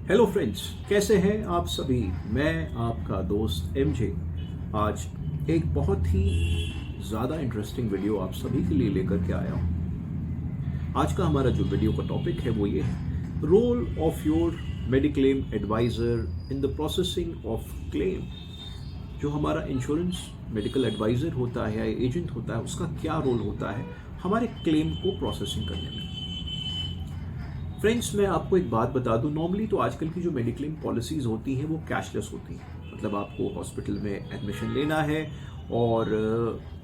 Hello friends, कैसे हैं आप सभी। मैं आपका दोस्त एमजे आज एक बहुत ही ज़्यादा इंटरेस्टिंग वीडियो आप सभी के लिए लेकर के आया हूँ। आज का हमारा जो वीडियो का टॉपिक है वो ये है, role of your mediclaim adviser in the processing of claim. जो हमारा इंश्योरेंस मेडिकल एडवाइज़र होता है या एजेंट होता है, उसका क्या रोल होता है हमारे क्लेम को प्रोसेसिंग करने में। फ्रेंड्स, मैं आपको एक बात बता दूं, नॉर्मली तो आजकल की जो मेडिक्लेम पॉलिसीज़ होती हैं वो कैशलेस होती हैं। मतलब आपको हॉस्पिटल में एडमिशन लेना है और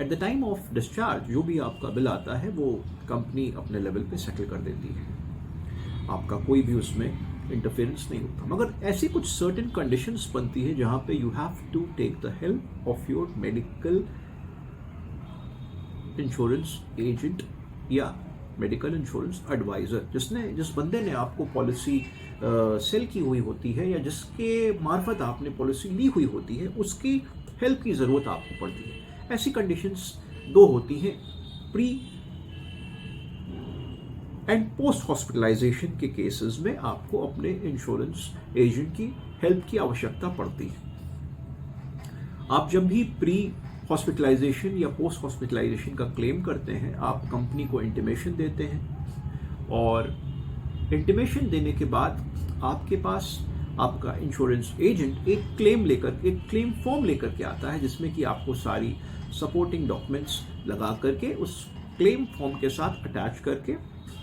at the time of discharge जो भी आपका बिल आता है वो कंपनी अपने लेवल पे सेटल कर देती है। आपका कोई भी उसमें इंटरफेरेंस नहीं होता। मगर ऐसी कुछ सर्टेन कंडीशंस बनती है जहां पे you have to take the help of your medical insurance agent या मेडिकल इंश्योरेंस एडवाइज़र, जिस बंदे ने आपको पॉलिसी सेल की हुई होती है या जिसके मार्फत आपने पॉलिसी ली हुई होती है, उसकी हेल्प की ज़रूरत आपको पड़ती है। ऐसी कंडीशंस दो होती हैं, प्री एंड पोस्ट हॉस्पिटलाइजेशन के केसेस में आपको अपने इंश्योरेंस एजेंट की हेल्प की आवश्यकता पड़ती है। आप जब भी प्री हॉस्पिटलाइजेशन या पोस्ट हॉस्पिटलाइजेशन का क्लेम करते हैं, आप कंपनी को इंटीमेशन देते हैं और इंटीमेशन देने के बाद आपके पास आपका इंश्योरेंस एजेंट एक क्लेम फॉर्म लेकर के आता है, जिसमें कि आपको सारी सपोर्टिंग डॉक्यूमेंट्स लगा करके उस क्लेम फॉर्म के साथ अटैच करके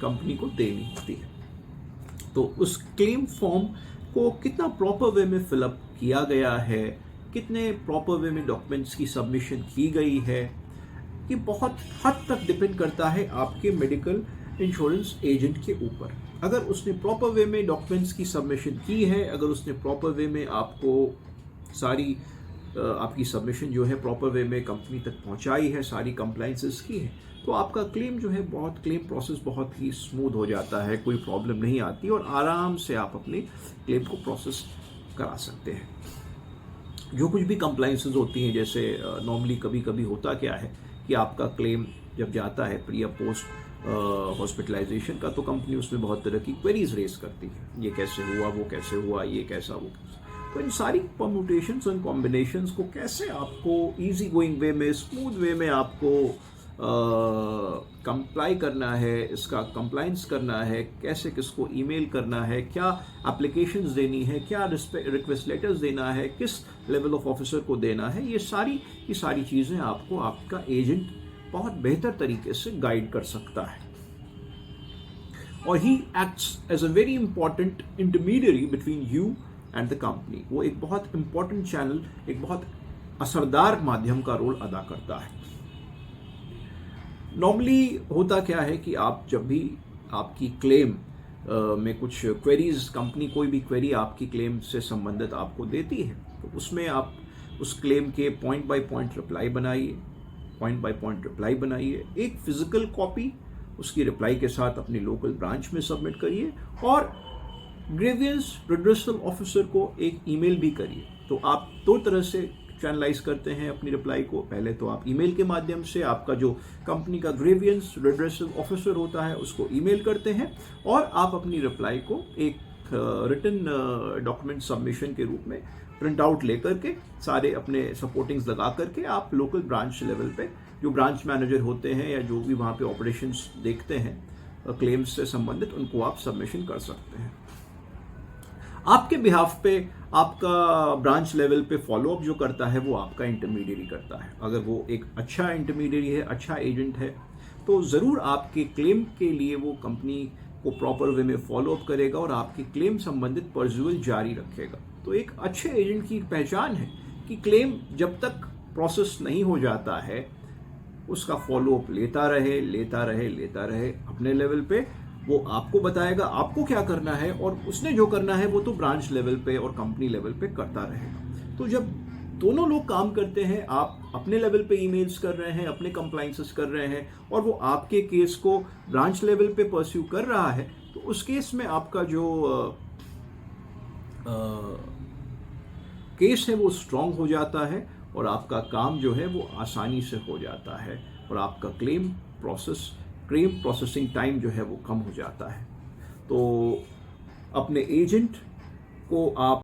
कंपनी को देनी होती है। तो उस क्लेम फॉर्म को कितना प्रॉपर वे में फिलअप किया गया है, कितने प्रॉपर वे में डॉक्यूमेंट्स की सबमिशन की गई है, ये बहुत हद तक डिपेंड करता है आपके मेडिकल इंश्योरेंस एजेंट के ऊपर। अगर उसने प्रॉपर वे में डॉक्यूमेंट्स की सबमिशन की है, अगर उसने प्रॉपर वे में आपको सारी आपकी सबमिशन जो है प्रॉपर वे में कंपनी तक पहुंचाई है, सारी कंप्लाइंसेस की है, तो आपका क्लेम जो है क्लेम प्रोसेस बहुत ही स्मूथ हो जाता है, कोई प्रॉब्लम नहीं आती और आराम से आप अपने क्लेम को प्रोसेस करा सकते हैं। जो कुछ भी कंप्लाइंसेस होती हैं, जैसे नॉर्मली कभी कभी होता क्या है कि आपका क्लेम जब जाता है प्री या पोस्ट हॉस्पिटलाइजेशन का, तो कंपनी उसमें बहुत तरह की क्वेरीज रेज करती है, ये कैसे हुआ, वो कैसे हुआ, ये कैसा, वो कैसा। तो इन सारी परम्यूटेशंस एंड कॉम्बिनेशंस को कैसे आपको इजी गोइंग वे में, स्मूथ वे में आपको कंप्लाई करना है, इसका कंप्लाइंस करना है, कैसे किसको ईमेल करना है, क्या एप्लीकेशंस देनी है, क्या रिक्वेस्ट लेटर्स देना है, किस लेवल ऑफ ऑफिसर को देना है, ये सारी चीज़ें आपको आपका एजेंट बहुत बेहतर तरीके से गाइड कर सकता है। और he acts as a very important intermediary between you and the company. वो एक बहुत इंपॉर्टेंट चैनल, एक बहुत असरदार माध्यम का रोल अदा करता है। नॉर्मली होता क्या है कि आप जब भी आपकी क्लेम में कुछ क्वेरीज, कंपनी कोई भी क्वेरी आपकी क्लेम से संबंधित आपको देती है, तो उसमें आप उस क्लेम के पॉइंट बाय पॉइंट रिप्लाई बनाइए, एक फिजिकल कॉपी उसकी रिप्लाई के साथ अपनी लोकल ब्रांच में सबमिट करिए और ग्रीवियंस रिड्रेसल ऑफिसर को एक ईमेल भी करिए। तो आप दो तरह से चैनलाइज करते हैं अपनी रिप्लाई को। पहले तो आप ईमेल के माध्यम से आपका जो कंपनी का ग्रीवियंस रिड्रेसल ऑफिसर होता है उसको ईमेल करते हैं और आप अपनी रिप्लाई को एक रिटन डॉक्यूमेंट सबमिशन के रूप में प्रिंट आउट लेकर के सारे अपने सपोर्टिंग्स लगा करके आप लोकल ब्रांच लेवल पे जो ब्रांच मैनेजर होते हैं या जो भी वहाँ पे ऑपरेशंस देखते हैं क्लेम्स से संबंधित, उनको आप सबमिशन कर सकते हैं। आपके बिहाफ पे आपका ब्रांच लेवल पे फॉलोअप जो करता है वो आपका इंटरमीडियरी करता है। अगर वो एक अच्छा इंटरमीडियरी है, अच्छा एजेंट है, तो ज़रूर आपके क्लेम के लिए वो कंपनी को प्रॉपर वे में फॉलोअप करेगा और आपकी क्लेम संबंधित परज्यूल जारी रखेगा। तो एक अच्छे एजेंट की पहचान है कि क्लेम जब तक प्रोसेस नहीं हो जाता है उसका फॉलोअप लेता रहे अपने लेवल पे। वो आपको बताएगा आपको क्या करना है और उसने जो करना है वो तो ब्रांच लेवल पे और कंपनी लेवल पे करता रहेगा। तो जब दोनों लोग काम करते हैं, आप अपने लेवल पे ईमेल्स कर रहे हैं, अपने कंप्लाइंसेस कर रहे हैं और वो आपके केस को ब्रांच लेवल पे परस्यू कर रहा है, तो उस केस में आपका जो केस है वो स्ट्रांग हो जाता है और आपका काम जो है वो आसानी से हो जाता है और आपका क्लेम प्रोसेसिंग टाइम जो है वो कम हो जाता है। तो अपने एजेंट को आप